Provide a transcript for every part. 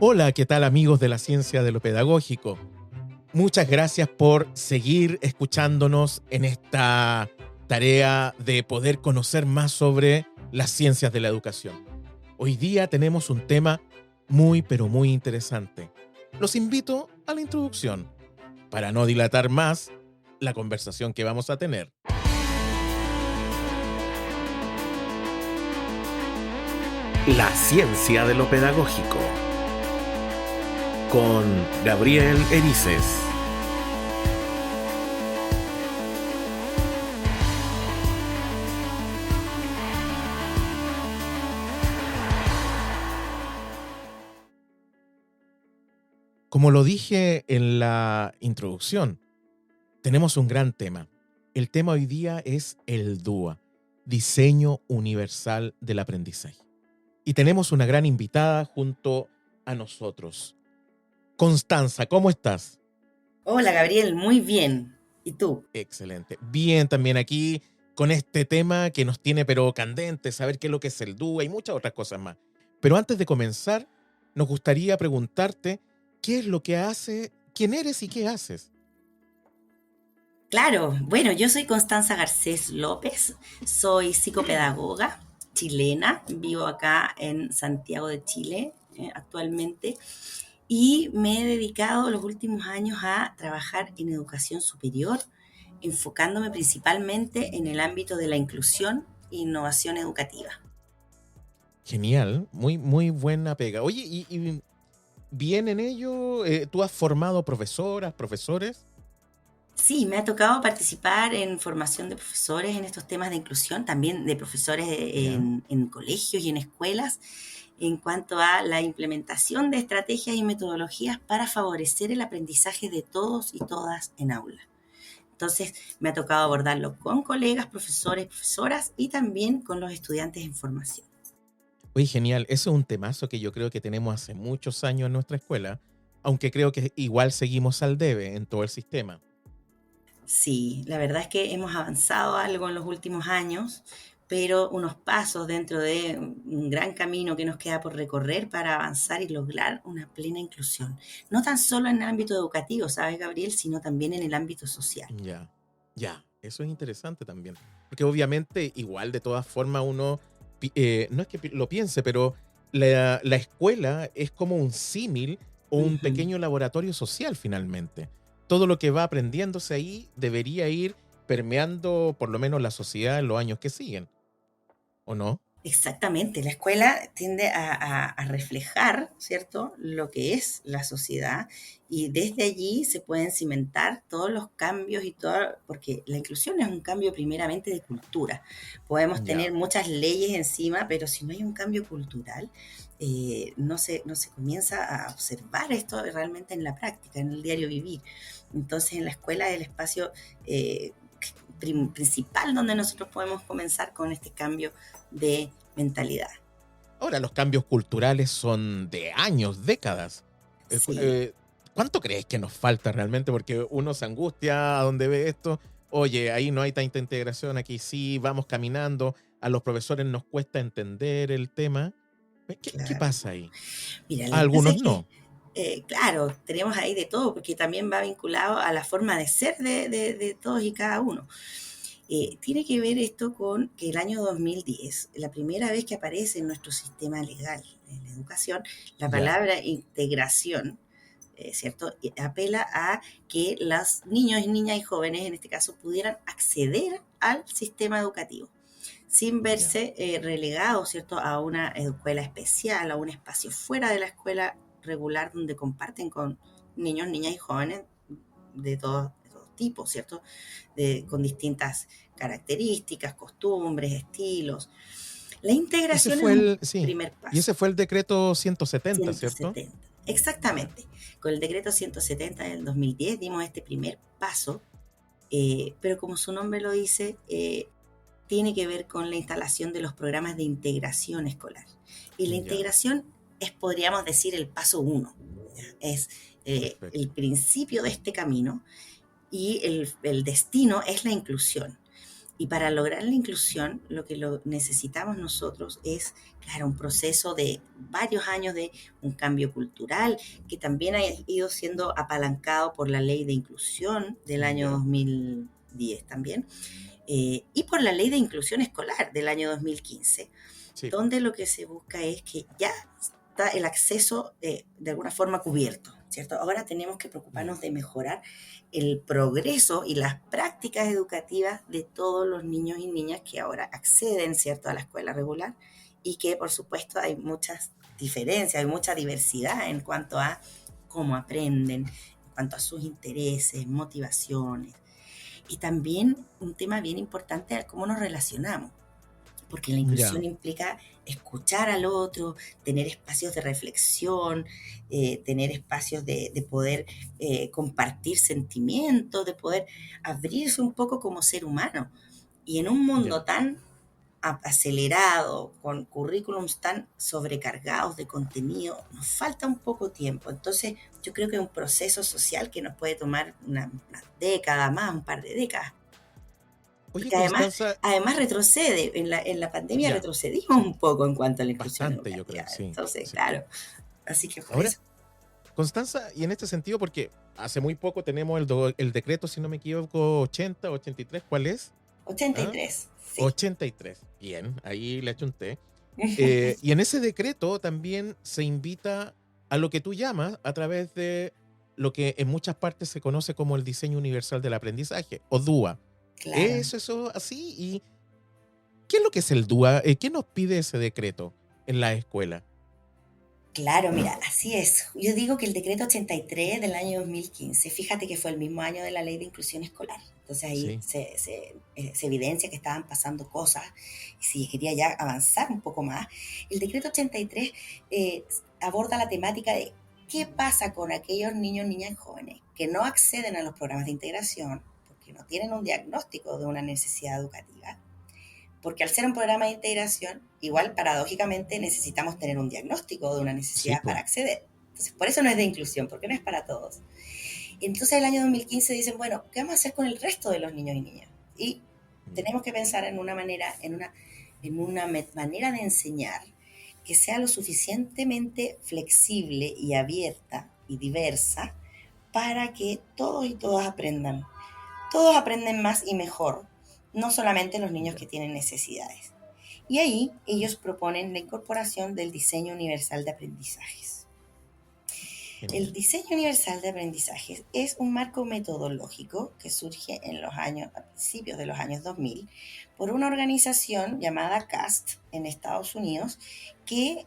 Hola, ¿qué tal amigos de la ciencia de lo pedagógico? Muchas gracias por seguir escuchándonos en esta tarea de poder conocer más sobre las ciencias de la educación. Hoy día tenemos un tema muy pero muy interesante. Los invito a la introducción para no dilatar más la conversación que vamos a tener. La ciencia de lo pedagógico con Gabriel Erices. Como lo dije en la introducción, tenemos un gran tema. El tema hoy día es el DUA, Diseño Universal del Aprendizaje. Y tenemos una gran invitada junto a nosotros. Constanza, ¿cómo estás? Hola Gabriel, muy bien. ¿Y tú? Excelente. Bien, también aquí con este tema que nos tiene pero candente, saber qué es lo que es el DUA y muchas otras cosas más. Pero antes de comenzar, nos gustaría preguntarte qué es lo que hace, quién eres y qué haces. Claro, bueno, yo soy Constanza Garcés López, soy psicopedagoga chilena, vivo acá en Santiago de Chile actualmente y me he dedicado los últimos años a trabajar en educación superior, enfocándome principalmente en el ámbito de la inclusión e innovación educativa. Genial, muy, muy buena pega. Oye, y bien en ello, ¿tú has formado profesoras, profesores? Sí, me ha tocado participar en formación de profesores en estos temas de inclusión, también de profesores Ya. en colegios y en escuelas, en cuanto a la implementación de estrategias y metodologías para favorecer el aprendizaje de todos y todas en aula. Entonces, me ha tocado abordarlo con colegas, profesores, profesoras y también con los estudiantes en formación. Oye, genial. Eso es un temazo que yo creo que tenemos hace muchos años en nuestra escuela, aunque creo que igual seguimos al debe en todo el sistema. Sí, la verdad es que hemos avanzado algo en los últimos años, pero unos pasos dentro de un gran camino que nos queda por recorrer para avanzar y lograr una plena inclusión. No tan solo en el ámbito educativo, ¿sabes, Gabriel? Sino también en el ámbito social. Ya, ya. Eso es interesante también. Porque obviamente, igual de todas formas, uno, no es que lo piense, pero la escuela es como un símil o un Ujú. pequeño laboratorio social finalmente. Todo lo que va aprendiéndose ahí debería ir permeando por lo menos la sociedad en los años que siguen, ¿o no? Exactamente, la escuela tiende a reflejar, ¿cierto?, lo que es la sociedad y desde allí se pueden cimentar todos los cambios y todo, porque la inclusión es un cambio primeramente de cultura. Podemos tener Ya. muchas leyes encima, pero si no hay un cambio cultural, no se comienza a observar esto realmente en la práctica, en el diario vivir. Entonces, en la escuela es el espacio principal donde nosotros podemos comenzar con este cambio de mentalidad. Ahora, los cambios culturales son de años, décadas. Sí, ¿Cuánto crees que nos falta realmente? Porque uno se angustia a donde ve esto. Oye, ahí no hay tanta integración, aquí sí, vamos caminando. A los profesores nos cuesta entender el tema. ¿Qué claro. pasa ahí? Mira, lo A que pasa algunos es que, no. claro, tenemos ahí de todo, porque también va vinculado a la forma de ser de todos y cada uno. Tiene que ver esto con que el año 2010, la primera vez que aparece en nuestro sistema legal en la educación, la Ya, palabra integración, ¿cierto? Apela a que los niños y niñas y jóvenes, en este caso, pudieran acceder al sistema educativo sin ya. verse relegados, ¿cierto?, a una escuela especial, a un espacio fuera de la escuela regular donde comparten con niños, niñas y jóvenes de todo tipo, ¿cierto? Con distintas características, costumbres, estilos. La Ese integración es fue un sí. primer Y paso. ese fue el decreto 170, ¿cierto? 170. Ya, Exactamente. Con el decreto 170 del 2010 dimos este primer paso, pero como su nombre lo dice, tiene que ver con la instalación de los programas de integración escolar. Y la ya, integración es, podríamos decir, el paso uno. Es el perfecto. principio de este camino y el destino es la inclusión. Y para lograr la inclusión, lo que necesitamos nosotros es, claro, un proceso de varios años de un cambio cultural, que también ha ido siendo apalancado por la ley de inclusión del año Ya, 2010 también, y por la ley de inclusión escolar del año 2015, sí, donde lo que se busca es que ya está el acceso de alguna forma cubierto, ¿cierto? Ahora tenemos que ya, preocuparnos de mejorar el progreso y las prácticas educativas de todos los niños y niñas que ahora acceden, ¿cierto?, a la escuela regular, y que por supuesto hay muchas diferencias, hay mucha diversidad en cuanto a cómo aprenden, en cuanto a sus intereses, motivaciones, y también un tema bien importante es cómo nos relacionamos, porque la inclusión ya, implica escuchar al otro, tener espacios de reflexión, tener espacios de poder compartir sentimientos, de poder abrirse un poco como ser humano. Y en un ya. mundo tan acelerado, con currículums tan sobrecargados de contenido, nos falta un poco tiempo. Entonces, yo creo que es un proceso social que nos puede tomar una década más, un par de décadas. Oye, Porque además, Constanza, además retrocede, en la pandemia ya, retrocedimos un poco en cuanto a la inclusión bastante, yo creo, educativa. sí, Entonces, sí. claro, así que por Ahora, eso. Constanza, y en este sentido, porque hace muy poco tenemos el decreto, si no me equivoco, 80, 83, ¿cuál es? ochenta y ¿Ah? tres sí. 83. Bien, ahí le achunté. Y en ese decreto también se invita a lo que tú llamas a través de lo que en muchas partes se conoce como el diseño universal del aprendizaje, o DUA. Claro. ¿Es eso así? ¿Y qué es lo que es el DUA? ¿Qué nos pide ese decreto en la escuela? Claro, mira, así es. Yo digo que el decreto 83 del año 2015, fíjate que fue el mismo año de la ley de inclusión escolar. Entonces ahí Sí, se evidencia que estaban pasando cosas y si quería ya avanzar un poco más. El decreto 83 aborda la temática de qué pasa con aquellos niños, niñas y jóvenes que no acceden a los programas de integración porque no tienen un diagnóstico de una necesidad educativa, porque al ser un programa de integración, igual paradójicamente necesitamos tener un diagnóstico de una sí, necesidad para pues. acceder. Entonces, por eso no es de inclusión, porque no es para todos. Entonces, el año 2015 dicen, bueno, ¿qué vamos a hacer con el resto de los niños y niñas? Y tenemos que pensar en una manera, en una manera de enseñar que sea lo suficientemente flexible y abierta y diversa para que todos y todas aprendan. Todos aprenden más y mejor, no solamente los niños Ya, que tienen necesidades. Y ahí ellos proponen la incorporación del diseño universal de aprendizajes. El genial. diseño universal de aprendizajes es un marco metodológico que surge en los años, a principios de los años 2000 por una organización llamada CAST en Estados Unidos que,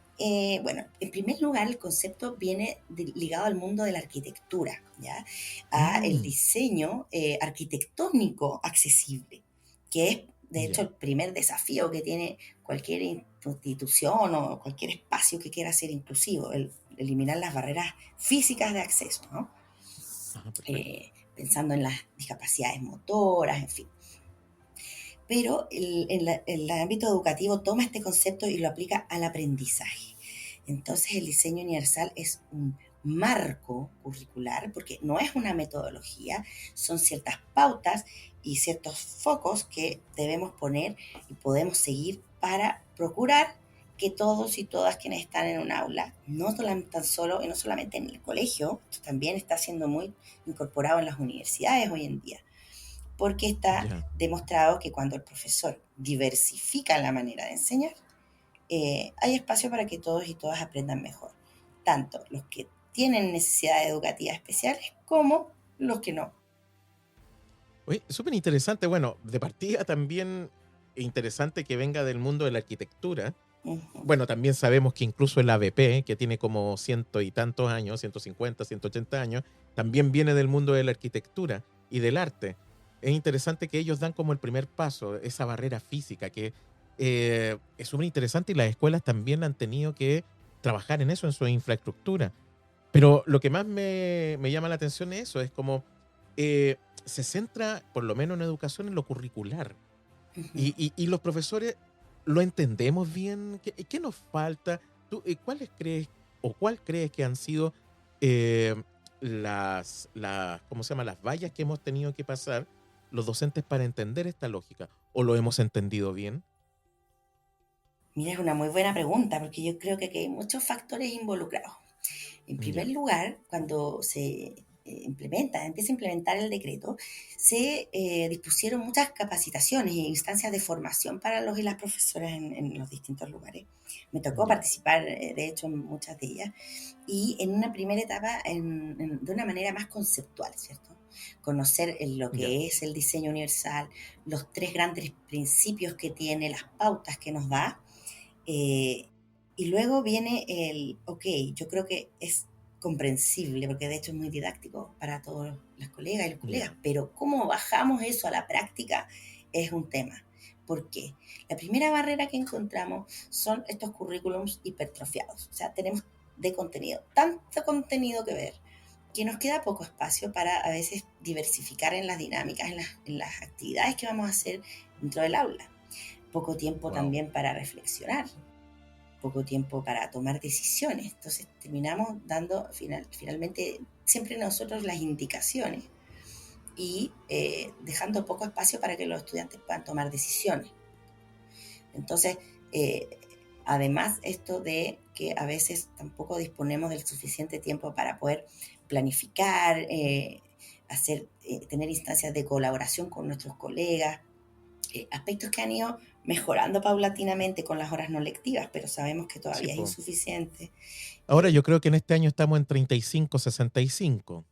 bueno, en primer lugar el concepto viene ligado al mundo de la arquitectura, ¿ya? A el Mm, diseño arquitectónico accesible, que es de hecho ya, el primer desafío que tiene cualquier institución o cualquier espacio que quiera ser inclusivo, el eliminar las barreras físicas de acceso, ¿no? ajá, perfecto. Pensando en las discapacidades motoras, en fin. Pero el ámbito educativo toma este concepto y lo aplica al aprendizaje. Entonces el diseño universal es un marco curricular, porque no es una metodología, son ciertas pautas y ciertos focos que debemos poner y podemos seguir para procurar que todos y todas quienes están en un aula, no tan solo y no solamente en el colegio, esto también está siendo muy incorporado en las universidades hoy en día, porque está Ya. demostrado que cuando el profesor diversifica la manera de enseñar, hay espacio para que todos y todas aprendan mejor, tanto los que tienen necesidades educativas especiales como los que no. Oye, súper interesante. Bueno, de partida también interesante que venga del mundo de la arquitectura. Ujú. Bueno, también sabemos que incluso el ABP, que tiene como ciento y tantos años, 150, 180 años, también viene del mundo de la arquitectura y del arte. Es interesante que ellos dan como el primer paso, esa barrera física, que es súper interesante y las escuelas también han tenido que trabajar en eso, en su infraestructura. Pero lo que más me llama la atención es eso, es como eh, se centra, por lo menos en educación, en lo curricular. Ujú. Y los profesores lo entendemos bien. ¿Qué nos falta? ¿Tú, cuáles crees o cuál crees que han sido ¿cómo se llama? Las vallas que hemos tenido que pasar los docentes para entender esta lógica? o lo hemos entendido bien? Mira, es una muy buena pregunta porque yo creo que aquí hay muchos factores involucrados. En primer Ya, lugar, cuando se empieza a implementar el decreto, se dispusieron muchas capacitaciones e instancias de formación para los y las profesoras en los distintos lugares. Me tocó ya, participar, de hecho, en muchas de ellas, y en una primera etapa de una manera más conceptual, ¿cierto? Conocer lo ya. que es el diseño universal, los tres grandes principios que tiene, las pautas que nos da, eh, y luego viene ok, yo creo que es comprensible, porque de hecho es muy didáctico para todos las colegas y los colegas, Ya. pero cómo bajamos eso a la práctica es un tema. ¿Por qué? La primera barrera que encontramos son estos currículums hipertrofiados, o sea, tenemos de contenido, tanto contenido que ver, que nos queda poco espacio para a veces diversificar en las dinámicas, en las actividades que vamos a hacer dentro del aula. Poco tiempo Wow. también para reflexionar, poco tiempo para tomar decisiones. Entonces terminamos dando finalmente siempre nosotros las indicaciones y dejando poco espacio para que los estudiantes puedan tomar decisiones. Entonces, eh, además esto de que a veces tampoco disponemos del suficiente tiempo para poder planificar, tener instancias de colaboración con nuestros colegas, aspectos que han ido mejorando paulatinamente con las horas no lectivas, pero sabemos que Sí, todavía es po. insuficiente. Ahora yo creo que en este año estamos en 35-65.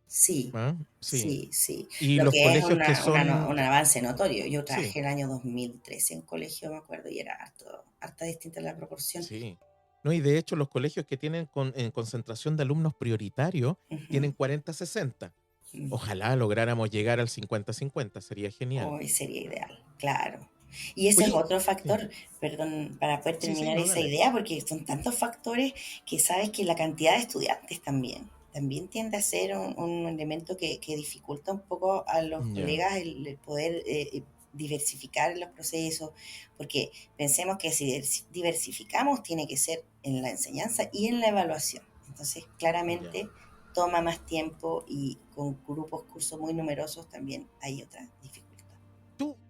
Sí, ¿Ah? Sí. sí, sí. Y Lo los que es colegios que un son, avance notorio. Yo sí, trabajé el año 2013 en colegio, me acuerdo, y era harta distinta la proporción. sí. No, y de hecho los colegios que tienen en concentración de alumnos prioritarios Ujú, tienen 40-60. ujú. Ojalá lográramos llegar al 50-50, sería genial. Hoy sería ideal, claro. Y ese es Oye, otro sí, factor, perdón, para poder sí, sí, terminar no, esa dale. idea, porque son tantos factores que sabes que la cantidad de estudiantes también tiende a ser un elemento que dificulta un poco a los Ya, colegas el poder diversificar los procesos, porque pensemos que si diversificamos tiene que ser en la enseñanza y en la evaluación. Entonces, ya. claramente toma más tiempo y con grupos, cursos muy numerosos también hay otra dificultad.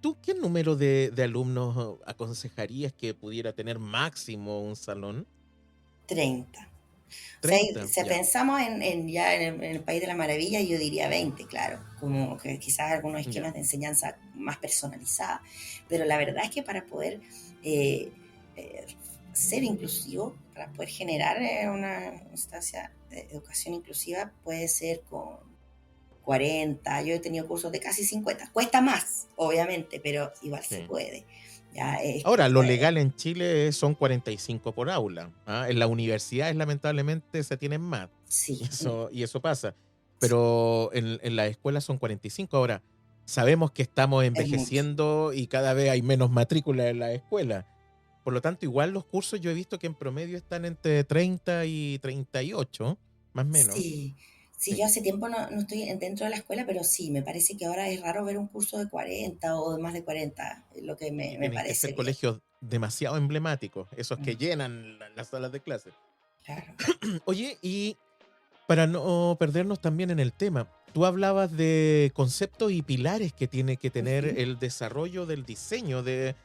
¿Tú qué número de alumnos aconsejarías que pudiera tener máximo un salón? 30. O sea, 30, si ya, pensamos ya en el País de la Maravilla, yo diría 20, claro, como que quizás algunos ya, esquemas de enseñanza más personalizadas, pero la verdad es que para poder eh, eh, ser inclusivo, para poder generar una instancia de educación inclusiva, puede ser con 40. Yo he tenido cursos de casi 50. Cuesta más, obviamente, pero igual se sí. puede. Ya es Ahora, cosa lo de... legal en Chile son 45 por aula. ¿Ah? En las universidades, lamentablemente, se tienen más. Sí, Y eso pasa. Pero en las escuelas son 45. Ahora, sabemos que estamos es mucho. envejeciendo y cada vez hay menos matrículas en la escuela. Por lo tanto, igual los cursos yo he visto que en promedio están entre 30 y 38, más o menos. Sí, sí, yo Sí. hace tiempo no estoy dentro de la escuela, pero sí, me parece que ahora es raro ver un curso de 40 o de más de 40, lo que Y me tienen que parece ser bien. colegios demasiado emblemáticos, esos que Mm, llenan las salas de clase. claro. Oye, y para no perdernos también en el tema, tú hablabas de conceptos y pilares que tiene que tener Ujú. el desarrollo del diseño del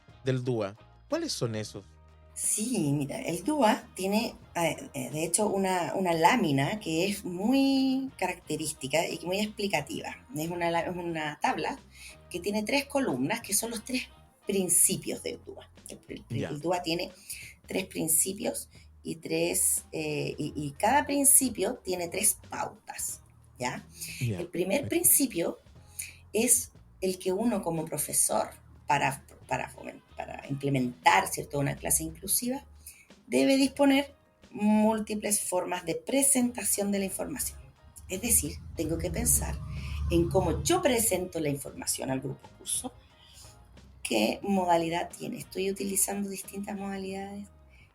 DUA. ¿Cuáles son esos? Sí, mira, el DUA tiene, de hecho, una lámina que es muy característica y muy explicativa. Es una tabla que tiene tres columnas que son los tres principios del DUA. El Ya, DUA tiene tres principios y cada principio tiene tres pautas, ¿ya? El ya, primer perfecto. principio es el que uno como profesor, para implementar, ¿cierto?, una clase inclusiva, debe disponer múltiples formas de presentación de la información. Es decir, tengo que Mm, pensar en cómo yo presento la información al grupo curso, qué modalidad tiene. Estoy utilizando distintas modalidades,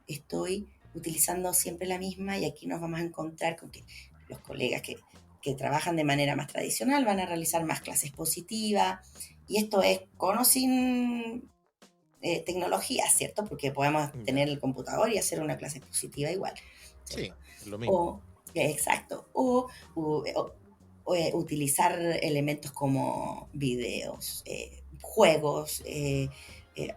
estoy utilizando siempre la misma y aquí nos vamos a encontrar con que los colegas que trabajan de manera más tradicional van a realizar más clases positivas y esto es con o sin tecnología, ¿cierto? Porque podemos ya, tener el computador y hacer una clase positiva igual, ¿cierto? sí, es lo mismo. O, exacto, o utilizar elementos como videos, juegos,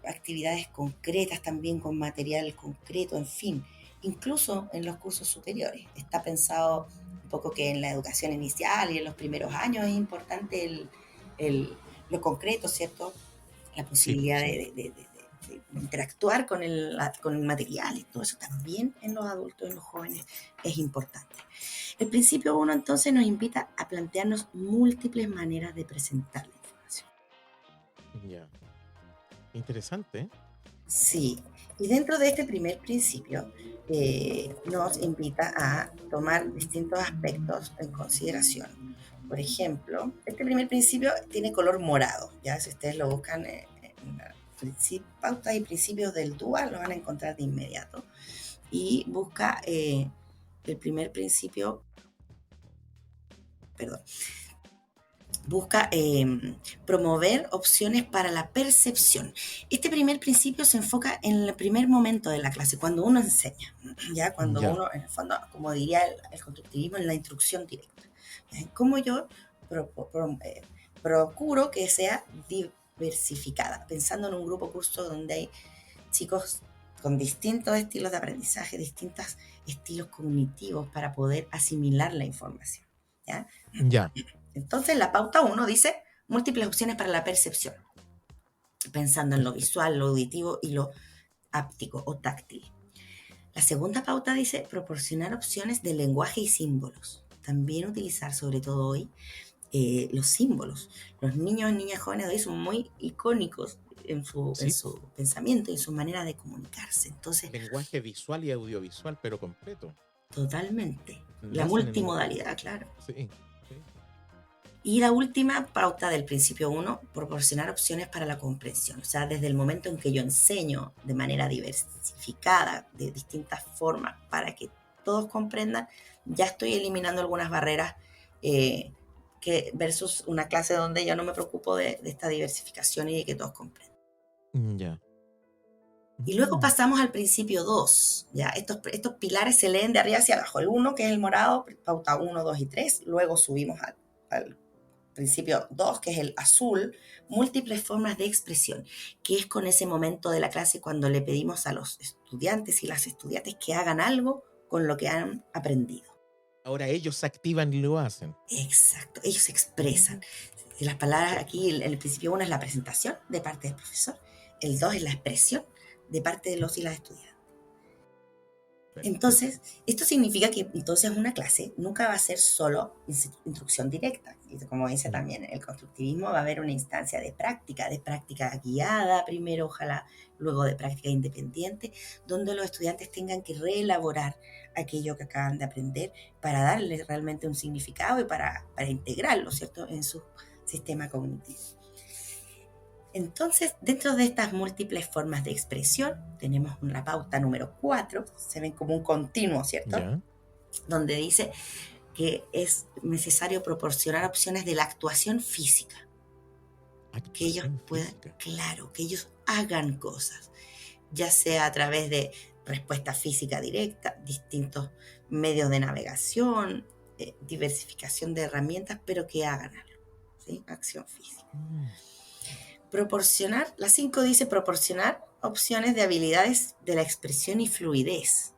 actividades concretas también con material concreto, en fin, incluso en los cursos superiores. Está pensado un poco que en la educación inicial y en los primeros años es importante lo concreto, ¿cierto? La Sí, posibilidad sí. de interactuar con el material y todo eso también en los adultos, en los jóvenes, es importante. El principio 1 entonces nos invita a plantearnos múltiples maneras de presentar la información. Ya. Interesante, ¿eh? Sí, y dentro de este primer principio nos invita a tomar distintos aspectos en consideración. Por ejemplo, este primer principio tiene color morado, ya si ustedes lo buscan en la pautas y principios del DUA, lo van a encontrar de inmediato. Y busca el primer principio, perdón, busca promover opciones para la percepción. Este primer principio se enfoca en el primer momento de la clase, cuando uno enseña, ya cuando Ya. uno, en el fondo, como diría el constructivismo, en la instrucción directa. Como yo pro, pro, procuro que sea diversificada, pensando en un grupo curso donde hay chicos con distintos estilos de aprendizaje, distintos estilos cognitivos para poder asimilar la información. ¿Ya? Ya. Entonces, la pauta 1 dice múltiples opciones para la percepción, pensando en lo Perfecto. visual, lo auditivo y lo áptico o táctil. La segunda pauta dice proporcionar opciones de lenguaje y símbolos. También utilizar, sobre todo hoy, los símbolos. Los niños y niñas jóvenes de hoy son muy icónicos en Sí. su pensamiento y en su manera de comunicarse. Entonces, Lenguaje visual y audiovisual, pero completo. totalmente. La Nacen en un... multimodalidad, claro. Sí, sí. Y la última pauta del principio 1, proporcionar opciones para la comprensión. O sea, desde el momento en que yo enseño de manera diversificada, de distintas formas, para que todos comprendan, ya estoy eliminando algunas barreras versus una clase donde ya no me preocupo de esta diversificación y de que todos comprendan. Ya. Y luego Mm. pasamos al principio 2. ¿Ya? Estos pilares se leen de arriba hacia abajo. El 1, que es el morado, pauta 1, 2 y 3. Luego subimos al principio 2, que es el azul, múltiples formas de expresión, que es con ese momento de la clase cuando le pedimos a los estudiantes y las estudiantes que hagan algo con lo que han aprendido. Ahora ellos se activan y lo hacen. Exacto, ellos se expresan. Mm. Y las palabras aquí, Perfecto. el principio 1 es la presentación de parte del profesor, el 2 es la expresión de parte de los y las estudiantes. Perfecto. Entonces, esto significa que entonces una clase nunca va a ser solo instrucción directa. Y como dice No. también el constructivismo, va a haber una instancia de práctica guiada primero, ojalá luego de práctica independiente, donde los estudiantes tengan que reelaborar aquello que acaban de aprender para darle realmente un significado y para integrarlo, ¿cierto?, en su sistema cognitivo. Entonces, dentro de estas múltiples formas de expresión, tenemos una pauta número 4, se ven como un continuo, ¿cierto? Ya. Donde dice que es necesario proporcionar opciones de la actuación física, que ellos Actuación puedan, física. claro, que ellos hagan cosas, ya sea a través de respuesta física directa, distintos medios de navegación, diversificación de herramientas, pero que hagan algo, ¿sí? Acción física. Mm. Proporcionar, la 5 dice proporcionar opciones de habilidades de la expresión y fluidez,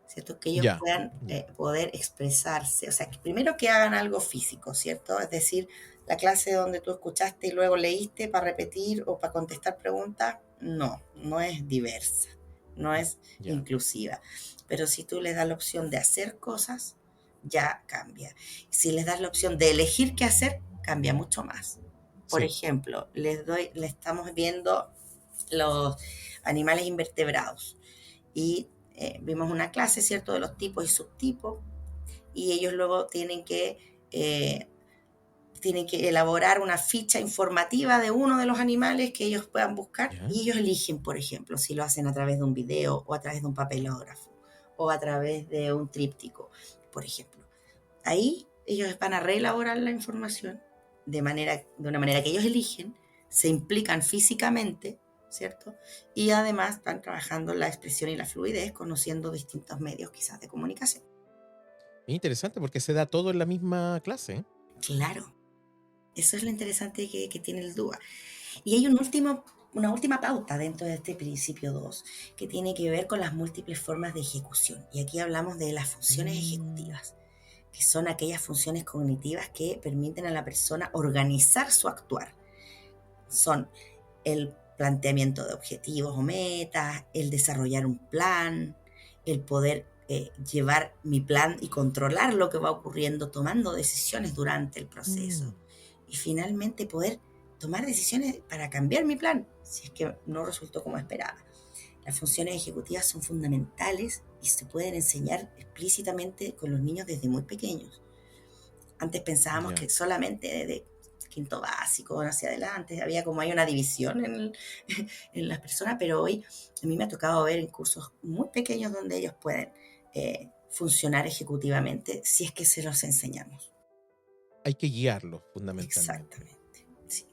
¿cierto? Que ellos Ya. puedan Ya. poder expresarse, o sea, que primero que hagan algo físico, ¿cierto? Es decir, la clase donde tú escuchaste y luego leíste para repetir o para contestar preguntas, no es diversa, no es Ya. inclusiva. Pero si tú les das la opción de hacer cosas, ya cambia. Si les das la opción de elegir qué hacer, cambia mucho más. Por Sí. ejemplo, le estamos viendo los animales invertebrados y vimos una clase, ¿cierto?, de los tipos y subtipos, y ellos luego tienen que elaborar una ficha informativa de uno de los animales que ellos puedan buscar, Ya. y ellos eligen, por ejemplo, si lo hacen a través de un video o a través de un papelógrafo o a través de un tríptico, por ejemplo. Ahí ellos van a reelaborar la información de una manera que ellos eligen, se implican físicamente, ¿cierto? Y además están trabajando la expresión y la fluidez, conociendo distintos medios quizás de comunicación. Interesante porque se da todo en la misma clase, ¿eh? Claro, eso es lo interesante que tiene el DUA. Y hay una última pauta dentro de este principio 2 que tiene que ver con las múltiples formas de ejecución. Y aquí hablamos de las funciones Mm, ejecutivas, que son aquellas funciones cognitivas que permiten a la persona organizar su actuar. Son el planteamiento de objetivos o metas, el desarrollar un plan, el poder llevar mi plan y controlar lo que va ocurriendo, tomando decisiones durante el proceso. mm, Y finalmente poder tomar decisiones para cambiar mi plan, si es que no resultó como esperaba. Las funciones ejecutivas son fundamentales y se pueden enseñar explícitamente con los niños desde muy pequeños. Antes pensábamos ya. que solamente desde quinto básico hacia adelante había como hay una división en las personas, pero hoy a mí me ha tocado ver en cursos muy pequeños donde ellos pueden funcionar ejecutivamente si es que se los enseñamos. Hay que guiarlos fundamentalmente. Exactamente, sí.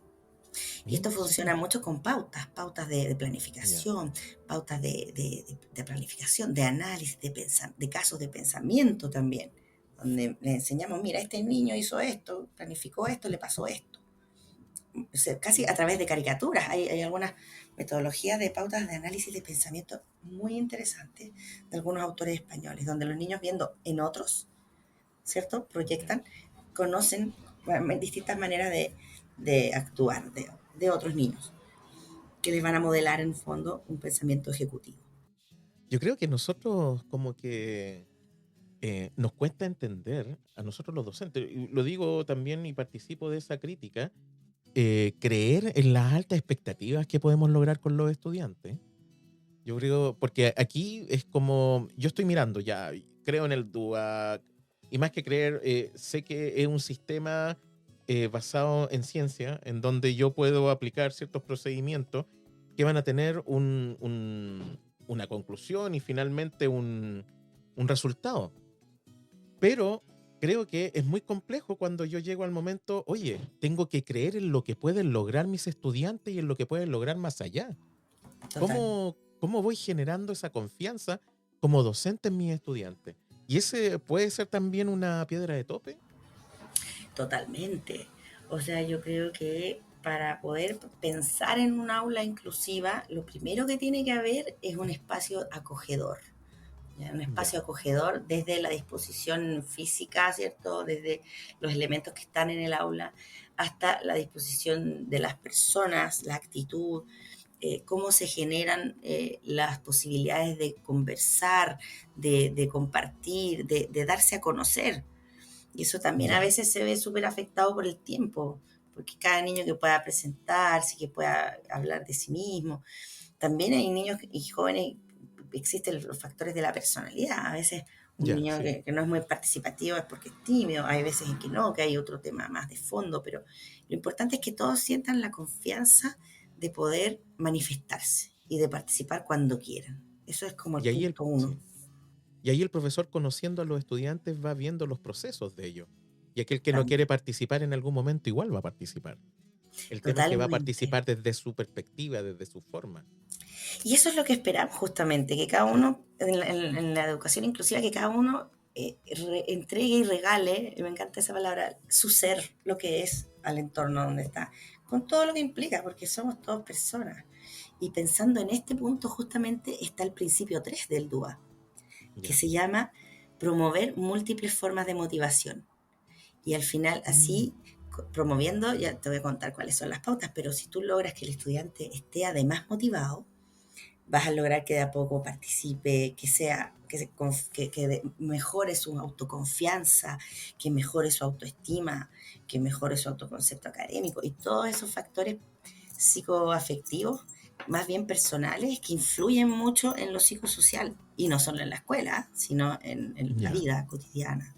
Y Mira, esto súper. funciona mucho con pautas de Ya. planificación, pautas de planificación, de análisis, de casos de pensamiento también, donde le enseñamos, mira, este niño hizo esto, planificó esto, le pasó esto. O sea, casi a través de caricaturas. Hay algunas metodologías de pautas de análisis de pensamiento muy interesantes de algunos autores españoles, donde los niños viendo en otros, ¿cierto? Ya. Proyectan, conocen distintas maneras de actuar de otros niños, que les van a modelar en el fondo un pensamiento ejecutivo. Yo creo que nosotros como que nos cuesta entender, a nosotros los docentes, y lo digo también y participo de esa crítica, creer en las altas expectativas que podemos lograr con los estudiantes. Yo creo, porque aquí es como, yo estoy mirando ya, creo en el DUAC, y más que creer, sé que es un sistema basado en ciencia, en donde yo puedo aplicar ciertos procedimientos que van a tener una conclusión y finalmente un resultado. Pero creo que es muy complejo cuando yo llego al momento, oye, tengo que creer en lo que pueden lograr mis estudiantes y en lo que pueden lograr más allá. Total, ¿Cómo voy generando esa confianza como docente en mis estudiantes? Y ese puede ser también una piedra de tope. totalmente. O sea, yo creo que para poder pensar en un aula inclusiva, lo primero que tiene que haber es un espacio acogedor. ¿Ya? Un Ya, espacio acogedor desde la disposición física, ¿cierto? Desde los elementos que están en el aula hasta la disposición de las personas, la actitud, cómo se generan las posibilidades de conversar, de compartir, de darse a conocer. Y eso también a ya, veces se ve súper afectado por el tiempo, porque cada niño que pueda presentarse, que pueda hablar de sí mismo, también hay niños y jóvenes, existen los factores de la personalidad. A veces un ya, niño sí. que no es muy participativo es porque es tímido, hay veces en que no, que hay otro tema más de fondo, pero lo importante es que todos sientan la confianza de poder manifestarse y de participar cuando quieran. Eso es como el Y ahí punto uno. sí. Y ahí el profesor, conociendo a los estudiantes, va viendo los procesos de ellos. Y aquel que no quiere También, participar en algún momento igual va a participar. El tema es que va a totalmente. participar desde su perspectiva, desde su forma. Y eso es lo que esperamos justamente, que cada uno, en la educación inclusiva, que cada uno entregue y regale, y me encanta esa palabra, su ser, lo que es al entorno donde está, con todo lo que implica, porque somos todos personas. Y pensando en este punto justamente está el principio 3 del DUA, que Ya. se llama promover múltiples formas de motivación. Y al final Mm, así, promoviendo, ya te voy a contar cuáles son las pautas, pero si tú logras que el estudiante esté además motivado, vas a lograr que de a poco participe, que sea, que mejore su autoconfianza, que mejore su autoestima, que mejore su autoconcepto académico y todos esos factores psicoafectivos, más bien personales, que influyen mucho en lo psicosocial y no solo en la escuela, sino en la ya. vida cotidiana.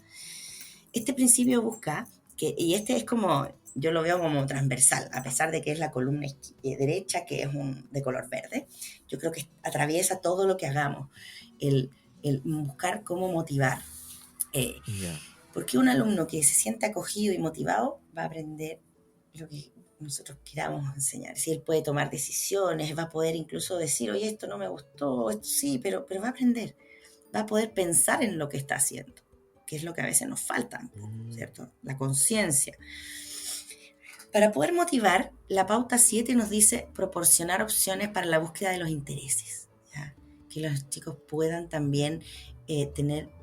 Este principio busca que, y este es como, yo lo veo como transversal, a pesar de que es la columna derecha, que es de color verde, yo creo que atraviesa todo lo que hagamos, el, el buscar cómo motivar. Eh, Ya. porque un alumno que se siente acogido y motivado va a aprender lo que nosotros queramos enseñar. Si él puede tomar decisiones, va a poder incluso decir, oye, esto no me gustó, esto sí, pero va a aprender, va a poder pensar en lo que está haciendo, que es lo que a veces nos falta un poco, Mm, ¿cierto? La conciencia. Para poder motivar, la pauta 7 nos dice proporcionar opciones para la búsqueda de los intereses, ¿ya? Que los chicos puedan también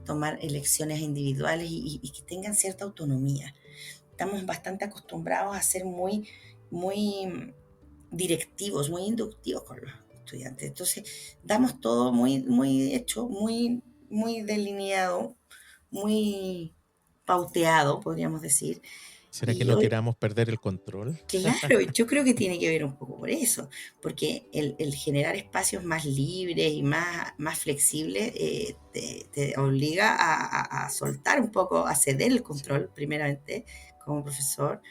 tomar elecciones individuales y que tengan cierta autonomía. Estamos bastante acostumbrados a ser muy directivos, muy inductivos con los estudiantes. Entonces, damos todo muy hecho, muy delineado, muy pauteado, podríamos decir. ¿Será que Y no hoy, queramos perder el control? claro, yo creo que tiene que ver un poco por eso, porque el generar espacios más libres y más flexibles te obliga a soltar un poco, a ceder el Sí, control, primeramente, como profesor,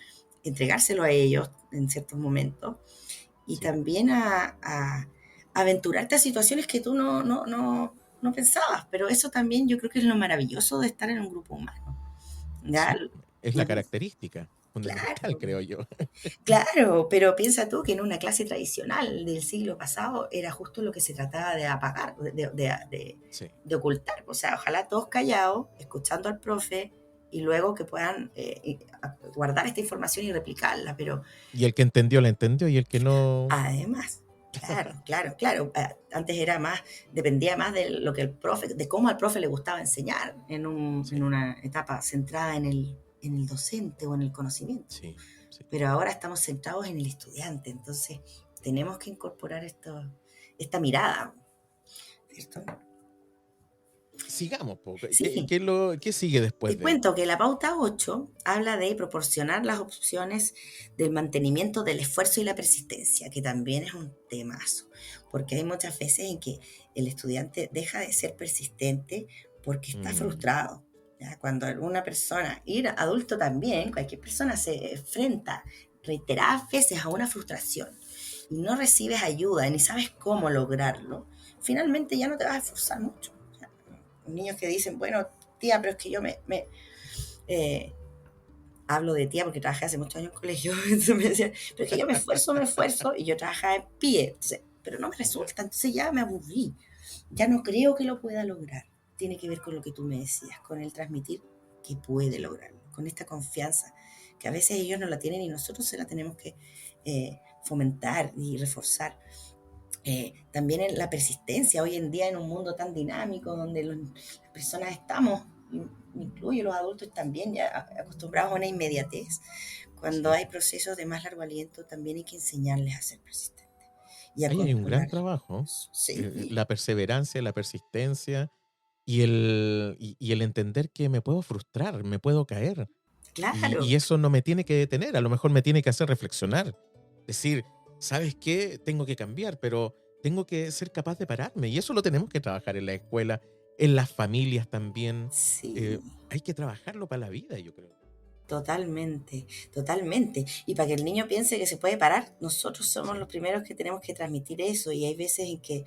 entregárselo a ellos en ciertos momentos y sí. también a aventurarte a situaciones que tú no pensabas. Pero eso también yo creo que es lo maravilloso de estar en un grupo humano. ¿Ya? Sí, es la característica fundamental, Claro, creo yo. claro, pero piensa tú que en una clase tradicional del siglo pasado era justo lo que se trataba de apagar, Sí. de ocultar. O sea, ojalá todos callados, escuchando al profe y luego que puedan guardar esta información y replicarla. Pero Y el que entendió, la entendió, y el que no, además, claro. Antes era más, dependía más de lo que el profe, de cómo al profe le gustaba enseñar en sí, una etapa centrada en el docente o en el conocimiento. sí, sí. Pero ahora estamos centrados en el estudiante, entonces tenemos que incorporar esta mirada, ¿cierto? Sigamos, po. ¿Qué, Sí, qué sigue te después de? cuento que la pauta 8 habla de proporcionar las opciones del mantenimiento del esfuerzo y la persistencia, que también es un temazo, porque hay muchas veces en que el estudiante deja de ser persistente porque está Mm, frustrado. ¿Ya? Cuando alguna persona, y adulto también, cualquier persona se enfrenta reiteradas veces a una frustración y no recibes ayuda ni sabes cómo lograrlo, finalmente ya no te vas a esforzar mucho. O sea, niños que dicen, bueno, tía, pero es que yo eh, hablo de tía porque trabajé hace muchos años en colegio, entonces me decían, pero es que yo me esfuerzo, y yo trabajaba en PIE, entonces, pero no me ya, resulta, entonces ya me aburrí, ya no creo que lo pueda lograr. Tiene que ver con lo que tú me decías, con el transmitir que puede sí. lograrlo, con esta confianza, que a veces ellos no la tienen y nosotros se la tenemos que fomentar y reforzar. También en la persistencia, hoy en día en un mundo tan dinámico donde las personas estamos, incluyo los adultos también, ya acostumbrados a una inmediatez, cuando Sí. hay procesos de más largo aliento también hay que enseñarles a ser persistentes y a Ahí hay un gran controlar. trabajo. Sí, La perseverancia, la persistencia y el entender que me puedo frustrar, me puedo caer. Y claro, eso no me tiene que detener, a lo mejor me tiene que hacer reflexionar. Decir, ¿sabes qué? Tengo que cambiar, pero tengo que ser capaz de pararme. Y eso lo tenemos que trabajar en la escuela, en las familias también. sí. Hay que trabajarlo para la vida, yo creo. Totalmente, totalmente. Y para que el niño piense que se puede parar, nosotros somos Sí, los primeros que tenemos que transmitir eso. Y hay veces en que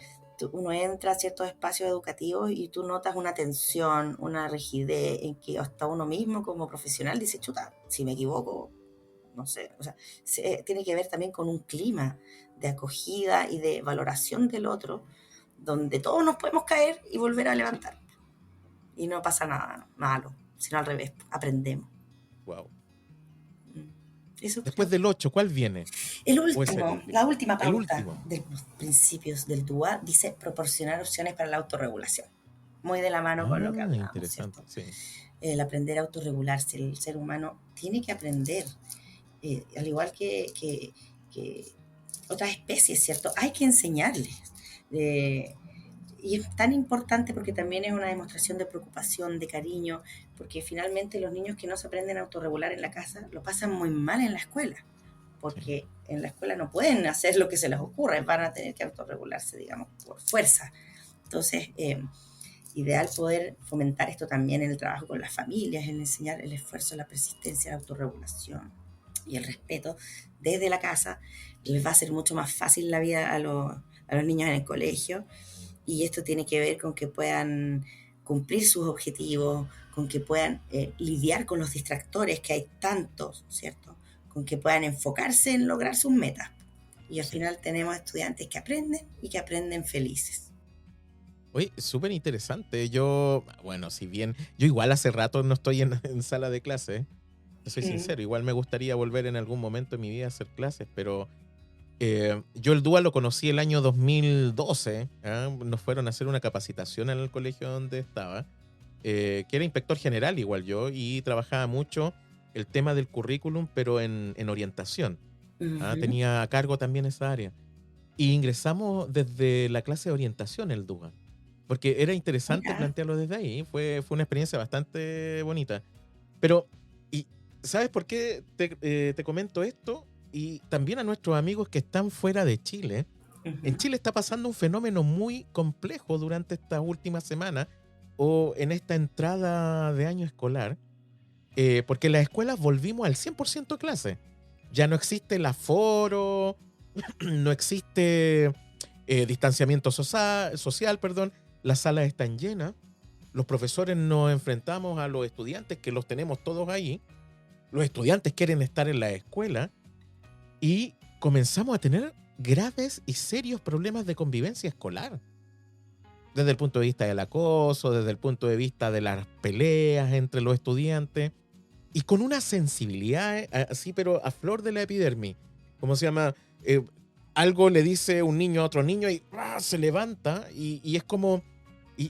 uno entra a ciertos espacios educativos y tú notas una tensión, una rigidez, en que hasta uno mismo como profesional dice, chuta, si me equivoco, no sé. O sea, tiene que ver también con un clima de acogida y de valoración del otro, donde todos nos podemos caer y volver a sí. levantar. Y no pasa nada malo, sino al revés, aprendemos. Wow. Eso Después creo. del 8, ¿cuál viene? El ¿O es el último, último? la última El pauta último. de los principios del DUA dice proporcionar opciones para la autorregulación. Muy de la mano con lo que Ah, hablábamos, interesante, ¿cierto? sí. El aprender a autorregularse. El ser humano tiene que aprender, al igual que otras especies, ¿cierto? Hay que enseñarles. Eh, y es tan importante porque también es una demostración de preocupación, de cariño, porque finalmente los niños que no se aprenden a autorregular en la casa lo pasan muy mal en la escuela, Sí. porque en la escuela no pueden hacer lo que se les ocurre, van a tener que autorregularse, digamos, por fuerza. Entonces, ideal poder fomentar esto también en el trabajo con las familias, en enseñar el esfuerzo, la persistencia, la autorregulación y el respeto desde la casa. Les va a hacer mucho más fácil la vida a los niños en el colegio, y esto tiene que ver con que puedan cumplir sus objetivos, con que puedan lidiar con los distractores, que hay tantos, ¿cierto? Con que puedan enfocarse en lograr sus metas. Y al Sí. final tenemos estudiantes que aprenden y que aprenden felices. Oye, súper interesante. Yo, bueno, si bien yo igual hace rato no estoy en sala de clase, te soy Mm. sincero. Igual me gustaría volver en algún momento de mi vida a hacer clases, pero yo el DUA lo conocí el año 2012. ¿Ah? Nos fueron a hacer una capacitación en el colegio donde estaba, que era inspector general igual yo, y trabajaba mucho el tema del currículum, pero en orientación. ¿Ah? Ujú. Tenía a cargo también esa área. Y ingresamos desde la clase de orientación el DUA, porque era interesante Mira. plantearlo desde ahí. Fue una experiencia bastante bonita. Pero, ¿y sabes por qué te comento esto? Y también a nuestros amigos que están fuera de Chile. En Ujú. Chile está pasando un fenómeno muy complejo durante estas últimas semanas o en esta entrada de año escolar, porque las escuelas volvimos al 100% clase. Ya no existe el aforo, no existe distanciamiento social, perdón. Las salas están llenas. Los profesores nos enfrentamos a los estudiantes, que los tenemos todos ahí. Los estudiantes quieren estar en la escuela y comenzamos a tener graves y serios problemas de convivencia escolar. Desde el punto de vista del acoso, desde el punto de vista de las peleas entre los estudiantes y con una sensibilidad así, pero a flor de la epidermis. ¿Cómo se llama? Eh, Algo le dice un niño a otro niño y ¡ah! Se levanta y es como...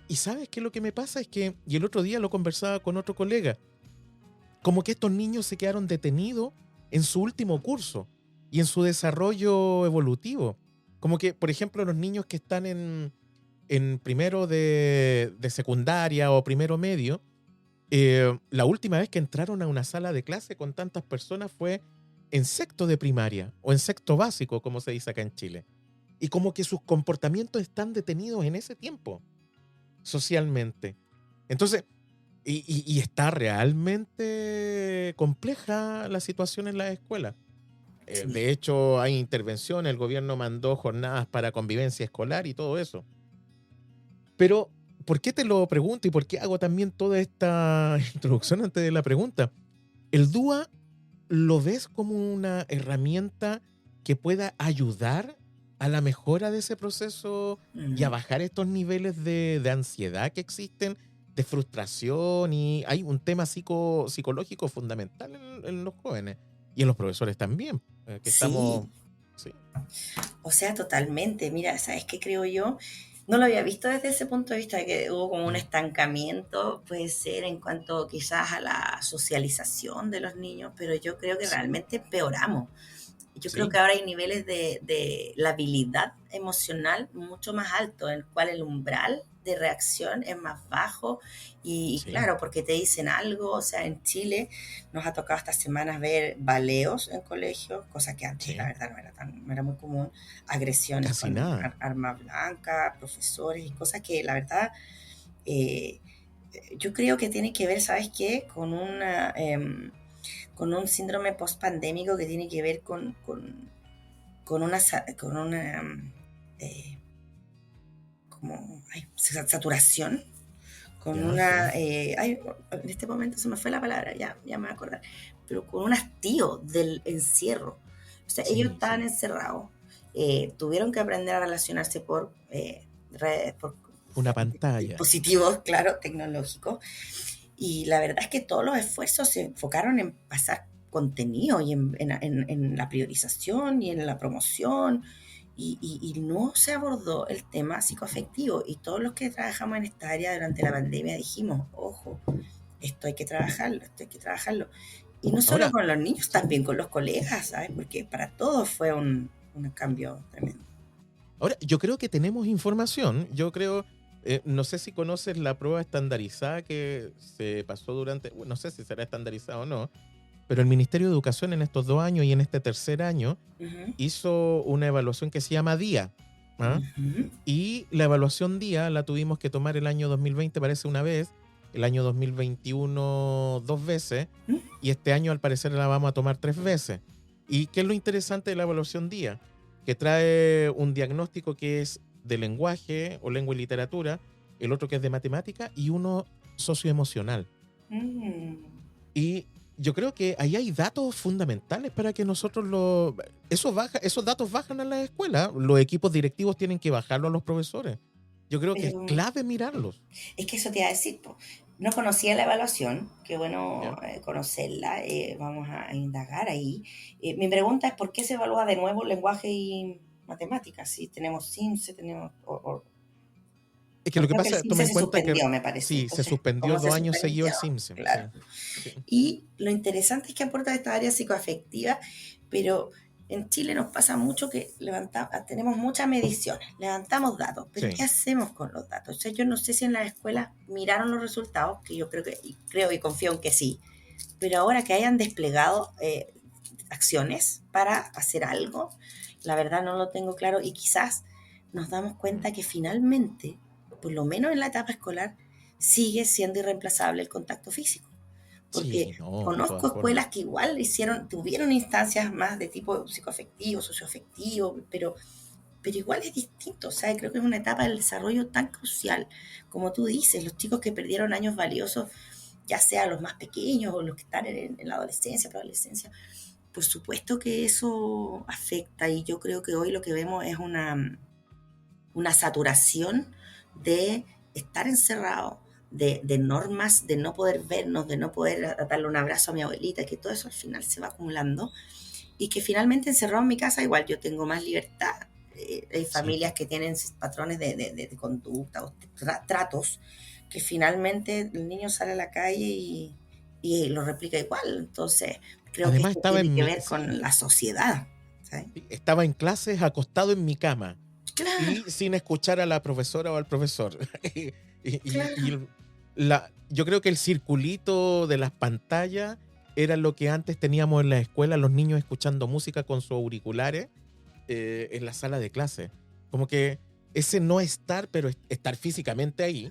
Y ¿sabes qué? Lo que me pasa es que, y el otro día lo conversaba con otro colega, como que estos niños se quedaron detenidos en su último curso y en su desarrollo evolutivo. Como que, por ejemplo, los niños que están en primero de secundaria o primero medio, la última vez que entraron a una sala de clase con tantas personas fue en sexto de primaria o en sexto básico, como se dice acá en Chile. Y como que sus comportamientos están detenidos en ese tiempo, socialmente. Entonces, y está realmente compleja la situación en las escuelas. Sí. De hecho, hay intervención, el gobierno mandó jornadas para convivencia escolar y todo eso. Pero, ¿por qué te lo pregunto y por qué hago también toda esta introducción antes de la pregunta? ¿El DUA lo ves como una herramienta que pueda ayudar a la mejora de ese proceso y a Mm. bajar estos niveles de ansiedad que existen, de frustración? Y hay un tema psicológico fundamental en los jóvenes y en los profesores también, que estamos... Sí, Sí, o sea, totalmente. Mira, ¿sabes qué creo yo? No lo había visto desde ese punto de vista de que hubo como un mm, estancamiento, puede ser en cuanto quizás a la socialización de los niños, pero yo creo que sí, realmente empeoramos. Yo creo sí, que ahora hay niveles de la habilidad emocional mucho más altos, en el cual el umbral de reacción es más bajo y sí, claro, porque te dicen algo, o sea, en Chile nos ha tocado estas semanas ver baleos en colegios, cosa que antes la sí, verdad no era muy común, agresiones casi con nada. armas blancas, profesores y cosas que la verdad eh, yo creo que tiene que ver, ¿sabes qué? Con un síndrome post-pandémico que tiene que ver con una eh, como saturación, con Ya, sí, en este momento se me fue la palabra, ya me voy a acordar, pero con un hastío del encierro. O sea, ellos sí, estaban sí. encerrados, tuvieron que aprender a relacionarse por redes, por Una pantalla. dispositivos, claro, tecnológicos, y la verdad es que todos los esfuerzos se enfocaron en pasar contenido y en la priorización y en la promoción y no se abordó el tema psicoafectivo y todos los que trabajamos en esta área durante la pandemia dijimos, ojo, esto hay que trabajarlo. Y no solo Ahora, con los niños, sí. también con los colegas, ¿sabes? Porque para todos fue un cambio tremendo. Ahora, yo creo que tenemos información. Yo creo, no sé si conoces la prueba estandarizada que se pasó durante, bueno, no sé si será estandarizada o no, pero el Ministerio de Educación en estos 2 años y en este tercer año Ujú, hizo una evaluación que se llama DIA. ¿Ah? ujú, Y la evaluación DIA la tuvimos que tomar el año 2020, parece una vez, el año 2021 dos veces, ujú, y este año al parecer la vamos a tomar 3 veces. ¿Y qué es lo interesante de la evaluación DIA? Que trae un diagnóstico que es de lenguaje o lengua y literatura, el otro que es de matemática y uno socioemocional. mm. Y yo creo que ahí hay datos fundamentales para que nosotros esos datos bajan a la escuela. Los equipos directivos tienen que bajarlo a los profesores. Yo creo que es Pero clave mirarlos. es que eso te iba a decir, po. No conocía la evaluación, qué bueno ¿Ya? conocerla, vamos a indagar ahí. Mi pregunta es, ¿por qué se evalúa de nuevo lenguaje y matemáticas? Si tenemos CIMSE, Es que lo porque que creo que el pasa, toma CIMSE en se cuenta que suspendió, me parece. sí, se Entonces, suspendió ¿cómo se 2 años seguido suspendió? el SIMSE. Claro. Sí, sí. Y lo interesante es que aporta esta área psicoafectiva, pero en Chile nos pasa mucho que tenemos muchas mediciones, levantamos datos, pero ¿qué Sí. hacemos con los datos? O sea, yo no sé si en las escuelas miraron los resultados, que yo creo y confío en que sí, pero ahora que hayan desplegado acciones para hacer algo, la verdad no lo tengo claro y quizás nos damos cuenta que finalmente, por lo menos en la etapa escolar, sigue siendo irreemplazable el contacto físico. Sí, Porque no, de conozco todas formas. escuelas que igual tuvieron instancias más de tipo psicoafectivo, socioafectivo, pero igual es distinto. O sea, creo que es una etapa del desarrollo tan crucial. Como tú dices, los chicos que perdieron años valiosos, ya sea los más pequeños o los que están en la adolescencia, preadolescencia, por supuesto que eso afecta y yo creo que hoy lo que vemos es una saturación de estar encerrado, de normas, de no poder vernos, de no poder darle un abrazo a mi abuelita, que todo eso al final se va acumulando y que finalmente encerrado en mi casa igual yo tengo más libertad. Hay Sí. familias que tienen patrones de conducta o tratos que finalmente el niño sale a la calle y lo replica igual. Entonces, creo que Además esto estaba tiene en que mi, ver con sí, la sociedad. ¿Sabes? sí, estaba en clases acostado en mi cama Claro, y sin escuchar a la profesora o al profesor. claro. Yo creo que el circulito de las pantallas era lo que antes teníamos en la escuela, los niños escuchando música con sus auriculares en la sala de clase. Como que ese no estar, pero estar físicamente ahí,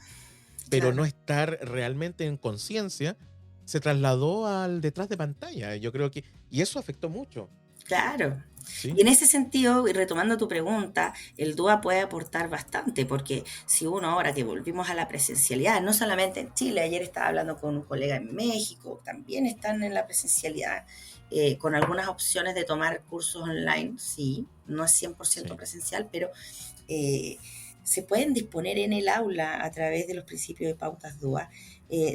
pero no Claro, estar realmente en conciencia, se trasladó al detrás de pantalla. Yo creo que, y eso afectó mucho, claro. ¿sí? Y en ese sentido, y retomando tu pregunta, el DUA puede aportar bastante, porque si uno ahora que volvimos a la presencialidad, no solamente en Chile, ayer estaba hablando con un colega en México, también están en la presencialidad, con algunas opciones de tomar cursos online, sí, no es 100% Sí. presencial, pero eh, se pueden disponer en el aula a través de los principios de pautas DUA,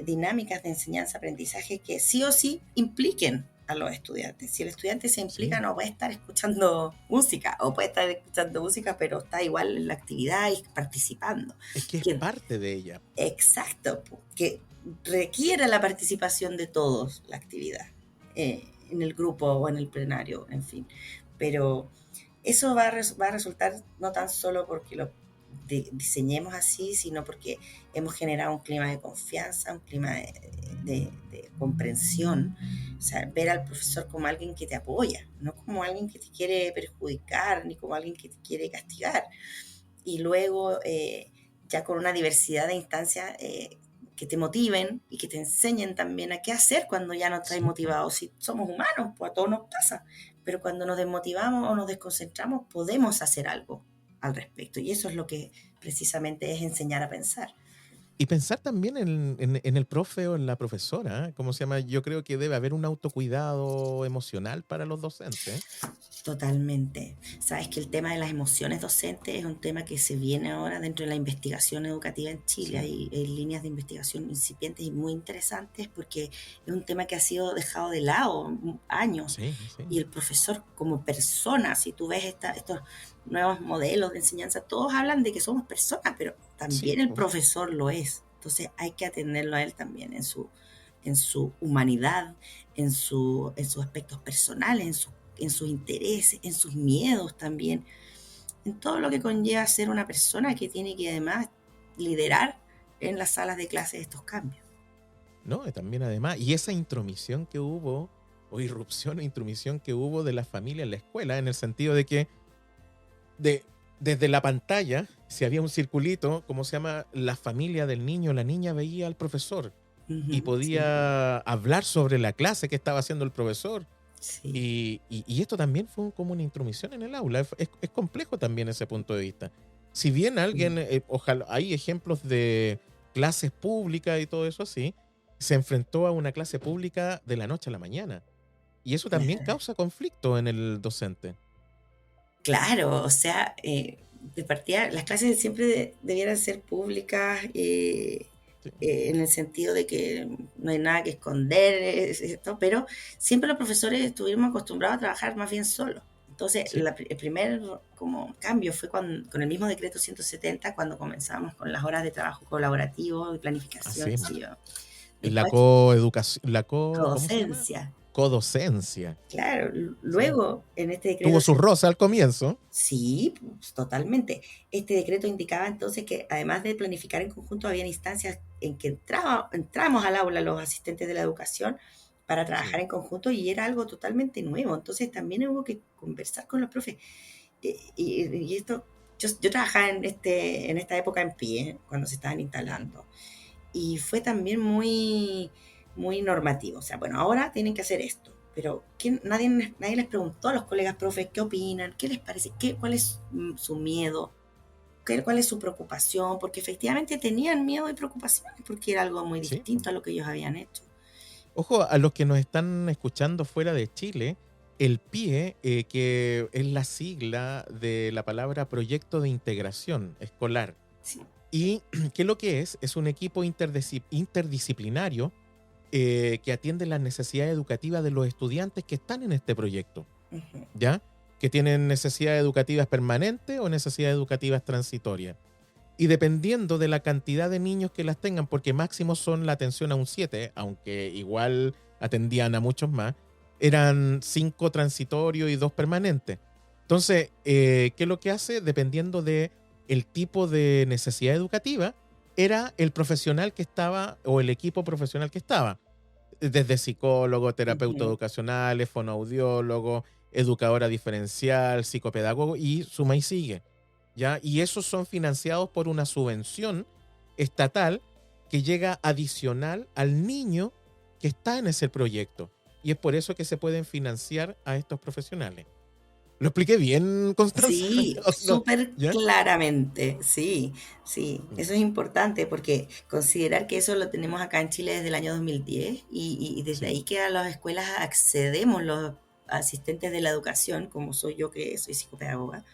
dinámicas de enseñanza-aprendizaje que sí o sí impliquen a los estudiantes. Si el estudiante se implica, Sí, no puede estar escuchando música, o puede estar escuchando música, pero está igual en la actividad y participando. es que es Que, parte de ella. exacto, que requiere la participación de todos la actividad, en el grupo o en el plenario, en fin. Pero eso va a resultar no tan solo porque lo diseñemos así, sino porque hemos generado un clima de confianza, un clima de comprensión. O sea, ver al profesor como alguien que te apoya, no como alguien que te quiere perjudicar, ni como alguien que te quiere castigar. Y luego, ya con una diversidad de instancias que te motiven y que te enseñen también a qué hacer cuando ya no estás Sí. motivado. Si somos humanos, pues a todos nos pasa, pero cuando nos desmotivamos o nos desconcentramos, podemos hacer algo al respecto. Y eso es lo que precisamente es enseñar a pensar. Y pensar también en el profe o en la profesora, ¿eh? ¿Cómo se llama? Yo creo que debe haber un autocuidado emocional para los docentes. Totalmente. Sabes que el tema de las emociones docentes es un tema que se viene ahora dentro de la investigación educativa en Chile. Sí, Hay líneas de investigación incipientes y muy interesantes porque es un tema que ha sido dejado de lado años. sí, sí. Y el profesor como persona, si tú ves estos nuevos modelos de enseñanza, todos hablan de que somos personas, pero Sí, también el pues. profesor lo es. Entonces hay que atenderlo a él también en su humanidad, en sus aspectos personales, en sus intereses, en sus miedos también, en todo lo que conlleva ser una persona que tiene que además liderar en las salas de clase estos cambios. ¿No? Y también además, y esa intromisión que hubo, o irrupción o intromisión que hubo de la familia en la escuela, en el sentido de que de, desde la pantalla, si había un circulito, ¿cómo se llama? La familia del niño, la niña veía al profesor y Sí, podía hablar sobre la clase que estaba haciendo el profesor. sí. Y esto también fue como una intromisión en el aula. Es complejo también ese punto de vista. Si bien alguien, ojalá, hay ejemplos de clases públicas y todo eso así, se enfrentó a una clase pública de la noche a la mañana. Y eso también Claro, causa conflicto en el docente. claro, o sea, de partida, las clases siempre debieran ser públicas, Sí. en el sentido de que no hay nada que esconder, esto, pero siempre los profesores estuvimos acostumbrados a trabajar más bien solos. Entonces, Sí. el primer como cambio fue con el mismo decreto 170, cuando comenzamos con las horas de trabajo colaborativo, de planificación, Así. qué sé yo. La Después, coeducación, ¿cómo se llama? codocencia. Codocencia. Claro, Sí. luego en este decreto Tuvo su rosa al comienzo. sí, pues, totalmente. Este decreto indicaba entonces que además de planificar en conjunto, había instancias en que entramos al aula los asistentes de la educación para trabajar Sí. en conjunto y era algo totalmente nuevo. Entonces también hubo que conversar con los profes. Y esto, yo trabajaba en esta época en pie, cuando se estaban Ya. instalando. Y fue también muy normativo. O sea, bueno, ahora tienen que hacer esto. Pero nadie les preguntó a los colegas profes qué opinan, qué les parece, cuál es su miedo, cuál es su preocupación, porque efectivamente tenían miedo y preocupaciones, porque era algo muy Sí. distinto a lo que ellos habían hecho. Ojo, a los que nos están escuchando fuera de Chile, el PIE, que es la sigla de la palabra Proyecto de Integración Escolar. Sí. ¿Y qué es lo que es? Es un equipo interdisciplinario que atiende las necesidades educativas de los estudiantes que están en este proyecto, Ujú. ¿ya? Que tienen necesidades educativas permanentes o necesidades educativas transitorias. Y dependiendo de la cantidad de niños que las tengan, porque máximo son la atención a un 7, aunque igual atendían a muchos más, eran 5 transitorios y 2 permanentes. Entonces, ¿qué es lo que hace? Dependiendo de el tipo de necesidad educativa, era el profesional que estaba o el equipo profesional que estaba. Desde psicólogo, terapeuta Ujú. educacional, fonoaudiólogo, educadora diferencial, psicopedagogo y suma y sigue. ¿Ya? Y esos son financiados por una subvención estatal que llega adicional al niño que está en ese proyecto. Y es por eso que se pueden financiar a estos profesionales. ¿Lo expliqué bien, Constanza? Sí, No, súper ¿ya? claramente, sí, sí, Mm. eso es importante porque considerar que eso lo tenemos acá en Chile desde el año 2010 y desde Sí, ahí que a las escuelas accedemos los asistentes de la educación, como soy yo que soy psicopedagoga,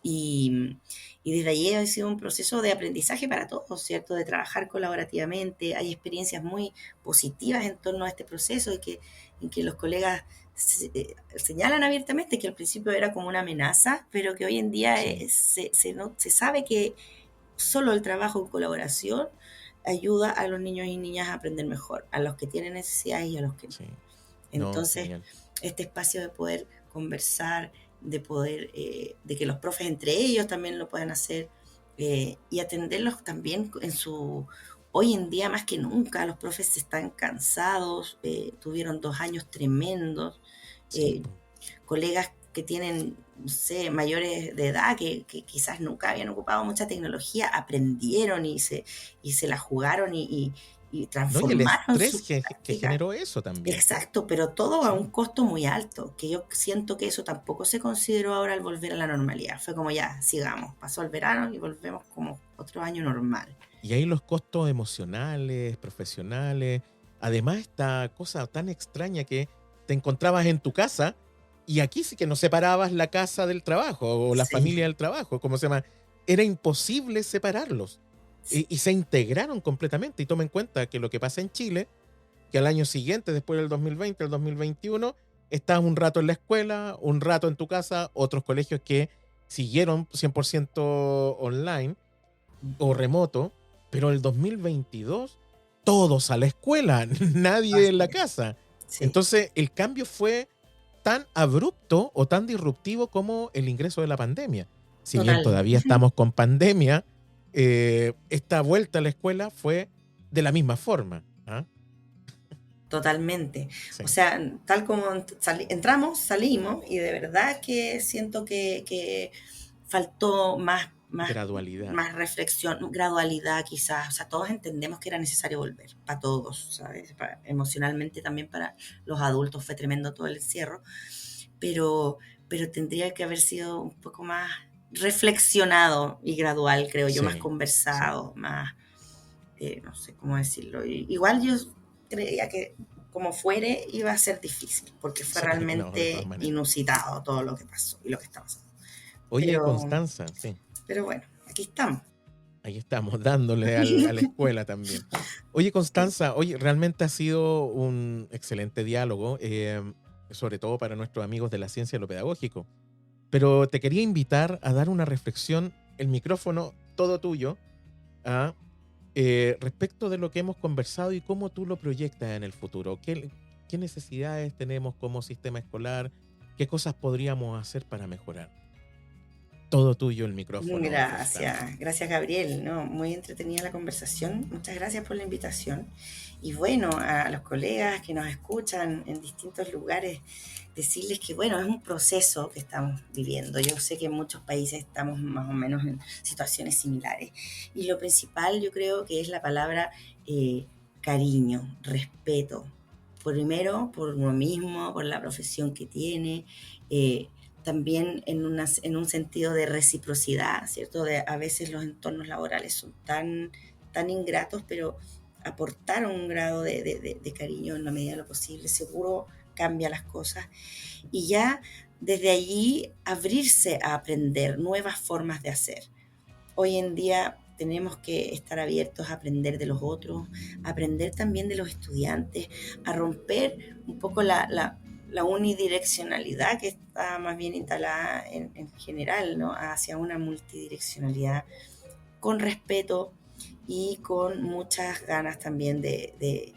y, y desde allí ha sido un proceso de aprendizaje para todos, ¿cierto? De trabajar colaborativamente. Hay experiencias muy positivas en torno a este proceso en que los colegas señalan abiertamente que al principio era como una amenaza, pero que hoy en día sí, se sabe que solo el trabajo en colaboración ayuda a los niños y niñas a aprender mejor, a los que tienen necesidades y a los que no. sí. No, Entonces, genial. este espacio de poder conversar, de que los profes entre ellos también lo puedan hacer y atenderlos también hoy en día más que nunca, los profes están cansados, tuvieron 2 años tremendos, Sí, eh, po. colegas que tienen, no sé, mayores de edad, que quizás nunca habían ocupado mucha tecnología, aprendieron y se la jugaron y No, y el transformaron estrés su que práctica. generó eso también. Exacto, pero todo a un Sí, costo muy alto, que yo siento que eso tampoco se consideró ahora al volver a la normalidad. Fue como ya, sigamos, pasó el verano y volvemos como otro año normal. y ahí los costos emocionales, profesionales, además esta cosa tan extraña que te encontrabas en tu casa y aquí sí que no separabas la casa del trabajo o la Sí, familia del trabajo, como se llama, era imposible separarlos sí, y se integraron completamente y toma en cuenta que lo que pasa en Chile, que al año siguiente, después del 2020, el 2021, estás un rato en la escuela, un rato en tu casa, otros colegios que siguieron 100% online o ujú, remoto, pero el 2022 todos a la escuela, nadie en así la es, casa. sí, Entonces el cambio fue tan abrupto o tan disruptivo como el ingreso de la pandemia. Si bien total, todavía estamos con pandemia, esta vuelta a la escuela fue de la misma forma. ¿Ah? totalmente. O Sí, sea, tal como entramos, salimos y de verdad que siento que faltó gradualidad. más reflexión, gradualidad quizás. O sea, todos entendemos que era necesario volver, para todos, ¿sabes? Emocionalmente también para los adultos fue tremendo todo el encierro, pero, pero tendría que haber sido un poco más reflexionado y gradual, creo yo, más Sí, sí. conversado, más, no sé cómo decirlo. Igual yo creía que como fuere iba a ser difícil, porque fue Sí, no, de todas realmente maneras. inusitado todo lo que pasó y lo que está pasando. Oye, Pero, Constanza, sí. pero bueno, aquí estamos. Ahí estamos, dándole a la escuela también. Oye, Constanza, oye, realmente ha sido un excelente diálogo, sobre todo para nuestros amigos de la ciencia de lo pedagógico. Pero te quería invitar a dar una reflexión, el micrófono todo tuyo, ¿ah? Respecto de lo que hemos conversado y cómo tú lo proyectas en el futuro. ¿Qué necesidades tenemos como sistema escolar? ¿Qué cosas podríamos hacer para mejorar? Todo tuyo el micrófono, Constanza. Gracias Gabriel, ¿no? Muy entretenida la conversación, muchas gracias por la invitación. Y bueno, a los colegas que nos escuchan en distintos lugares, decirles que bueno, es un proceso que estamos viviendo. Yo sé que en muchos países estamos más o menos en situaciones similares. Y lo principal yo creo que es la palabra cariño, respeto. Primero por uno mismo, por la profesión que tiene, también en un sentido de reciprocidad, ¿cierto? A veces los entornos laborales son tan ingratos, pero aportar un grado de cariño en la medida de lo posible seguro cambia las cosas. Y ya desde allí abrirse a aprender nuevas formas de hacer. Hoy en día tenemos que estar abiertos a aprender de los otros, a aprender también de los estudiantes, a romper un poco la unidireccionalidad que está más bien instalada en general, ¿no? Hacia una multidireccionalidad con respeto y con muchas ganas también de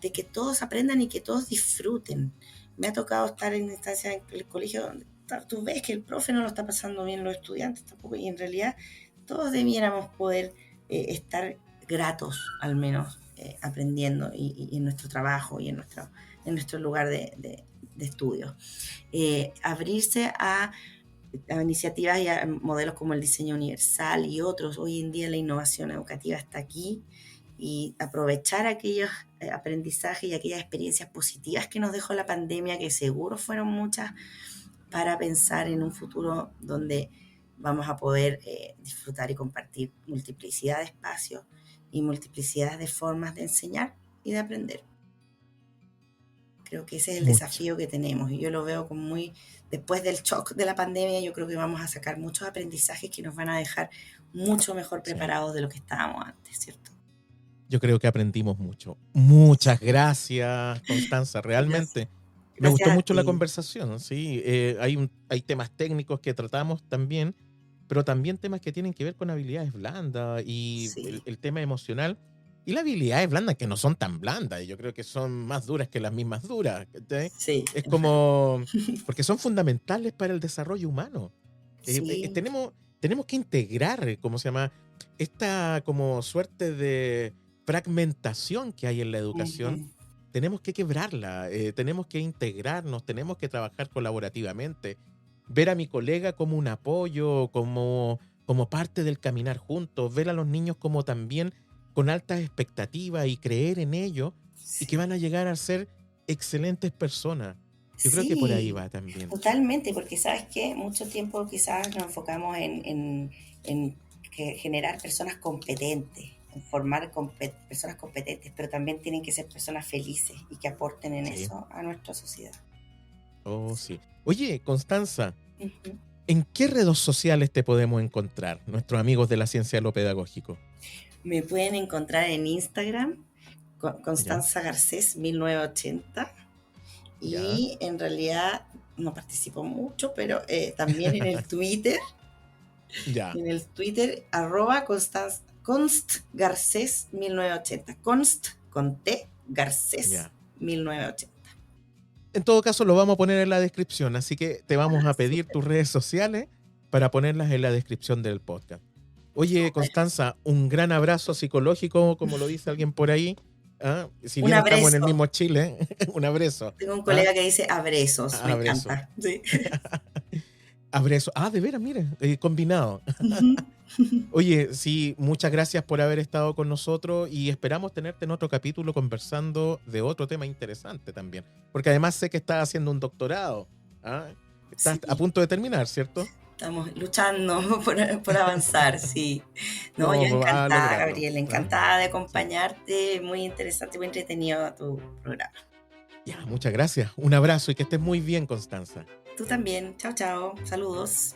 que todos aprendan y que todos disfruten. Me ha tocado estar en instancias en el colegio donde tú ves que el profe no lo está pasando bien, los estudiantes tampoco, y en realidad todos debiéramos poder estar gratos, al menos, aprendiendo y en nuestro trabajo y en nuestro lugar de estudio. Abrirse a iniciativas y a modelos como el diseño universal y otros. Hoy en día la innovación educativa está aquí y aprovechar aquellos aprendizajes y aquellas experiencias positivas que nos dejó la pandemia, que seguro fueron muchas, para pensar en un futuro donde vamos a poder disfrutar y compartir multiplicidad de espacios y multiplicidad de formas de enseñar y de aprender. Creo que ese es el desafío que tenemos y yo lo veo como después del shock de la pandemia, yo creo que vamos a sacar muchos aprendizajes que nos van a dejar mucho mejor preparados de lo que estábamos antes, ¿cierto? Yo creo que aprendimos mucho. Muchas gracias, Constanza, realmente. Me gustó mucho la conversación, ¿sí? Hay temas técnicos que tratamos también, pero también temas que tienen que ver con habilidades blandas y el tema emocional. Y las habilidades blandas que no son tan blandas, yo creo que son más duras que las mismas duras. Sí. Es como, porque son fundamentales para el desarrollo humano. Sí. Tenemos que integrar, ¿cómo se llama? Esta como suerte de fragmentación que hay en la educación. Tenemos que quebrarla, tenemos que integrarnos, tenemos que trabajar colaborativamente, ver a mi colega como un apoyo, como parte del caminar juntos, ver a los niños como también con altas expectativas y creer en ellos y que van a llegar a ser excelentes personas. Yo creo que por ahí va también. Totalmente, porque ¿sabes qué? Mucho tiempo quizás nos enfocamos en generar personas competentes, en formar personas competentes, pero también tienen que ser personas felices y que aporten en eso a nuestra sociedad. Oh, sí. Oye, Constanza, ¿en qué redes sociales te podemos encontrar, nuestros amigos de la ciencia de lo pedagógico? Me pueden encontrar en Instagram, Constanza Garcés 1980, y en realidad no participo mucho, pero también en el Twitter, en el Twitter, @constgarcés 1980, const con T, Garcés 1980. En todo caso, lo vamos a poner en la descripción, así que te vamos a pedir tus redes sociales para ponerlas en la descripción del podcast. Oye, Constanza, un gran abrazo psicológico, como lo dice alguien por ahí. Si bien estamos en el mismo Chile, un abrazo. Tengo un colega que dice abrazos, me encanta. Sí. Abrazo. De veras, mire, combinado. Oye, sí, muchas gracias por haber estado con nosotros y esperamos tenerte en otro capítulo conversando de otro tema interesante también. Porque además sé que estás haciendo un doctorado. Estás a punto de terminar, ¿cierto? Estamos luchando por avanzar, sí. No, yo encantada, Gabriel, encantada de acompañarte. Muy interesante, muy entretenido tu programa. Ya, muchas gracias. Un abrazo y que estés muy bien, Constanza. Tú también. Chao, chao. Saludos.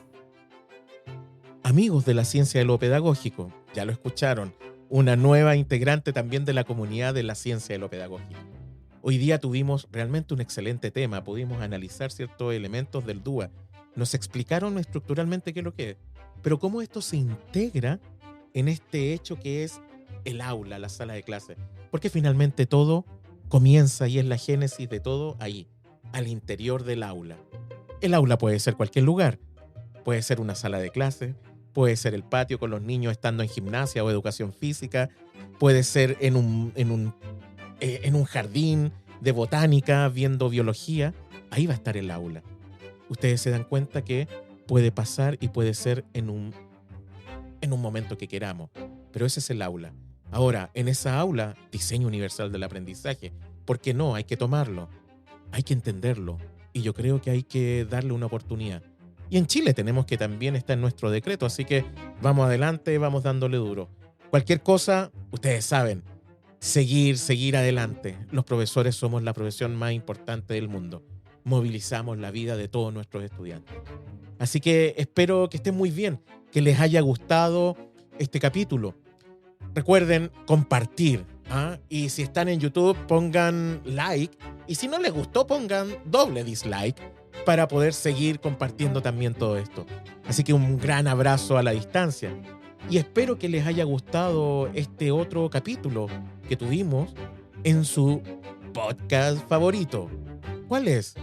Amigos de la ciencia de lo pedagógico, ya lo escucharon, una nueva integrante también de la comunidad de la ciencia de lo pedagógico. Hoy día tuvimos realmente un excelente tema, pudimos analizar ciertos elementos del DUA, nos explicaron estructuralmente qué es lo que es, pero cómo esto se integra en este hecho que es el aula, la sala de clase, porque finalmente todo comienza y es la génesis de todo ahí, al interior del aula. El aula puede ser cualquier lugar, puede ser una sala de clase, puede ser el patio con los niños estando en gimnasia o educación física, puede ser en un jardín de botánica viendo biología, ahí va a estar el aula. Ustedes se dan cuenta que puede pasar y puede ser en un momento que queramos, pero ese es el aula. Ahora, en esa aula, diseño universal del aprendizaje, ¿por qué no? Hay que tomarlo, hay que entenderlo y yo creo que hay que darle una oportunidad. Y en Chile tenemos que también está en nuestro decreto, así que vamos adelante, vamos dándole duro. Cualquier cosa, ustedes saben, seguir adelante. Los profesores somos la profesión más importante del mundo. Movilizamos la vida de todos nuestros estudiantes. Así que espero que estén muy bien, que les haya gustado este capítulo. Recuerden compartir, ¿ah? Y si están en YouTube, pongan like. Y si no les gustó, pongan doble dislike para poder seguir compartiendo también todo esto. Así que un gran abrazo a la distancia. Y espero que les haya gustado este otro capítulo que tuvimos en su podcast favorito. ¿Cuál es?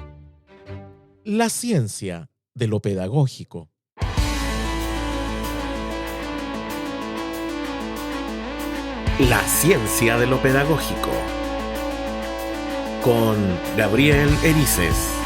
La ciencia de lo pedagógico. La ciencia de lo pedagógico. Con Gabriel Erices.